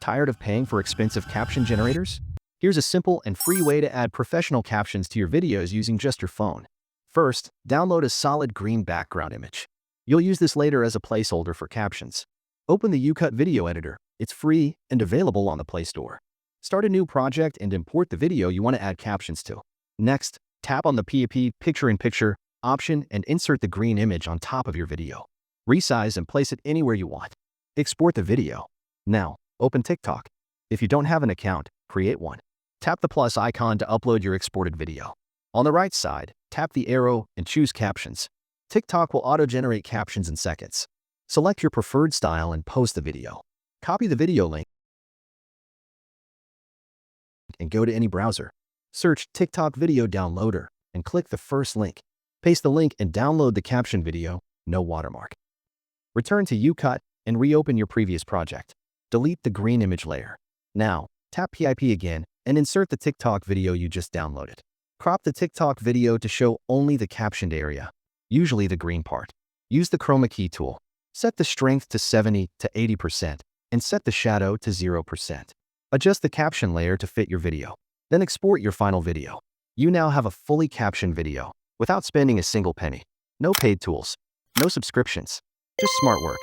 Tired of paying for expensive caption generators? Here's a simple and free way to add professional captions to your videos using just your phone. First, download a solid green background image. You'll use this later as a placeholder for captions. Open the YouCut video editor. It's free and available on the Play Store. Start a new project and import the video you want to add captions to. Next, tap on the PAP picture-in-picture option and insert the green image on top of your video. Resize and place it anywhere you want. Export the video. Now, open TikTok. If you don't have an account, create one. Tap the plus icon to upload your exported video. On the right side, tap the arrow and choose Captions. TikTok will auto-generate captions in seconds. Select your preferred style and post the video. Copy the video link and go to any browser. Search TikTok Video Downloader and click the first link. Paste the link and download the caption video, no watermark. Return to YouCut and reopen your previous project. Delete the green image layer. Now, tap PIP again and insert the TikTok video you just downloaded. Crop the TikTok video to show only the captioned area, usually the green part. Use the chroma key tool. Set the strength to 70 to 80% and set the shadow to 0%. Adjust the caption layer to fit your video. Then export your final video. You now have a fully captioned video without spending a single penny. No paid tools, no subscriptions, just smart work.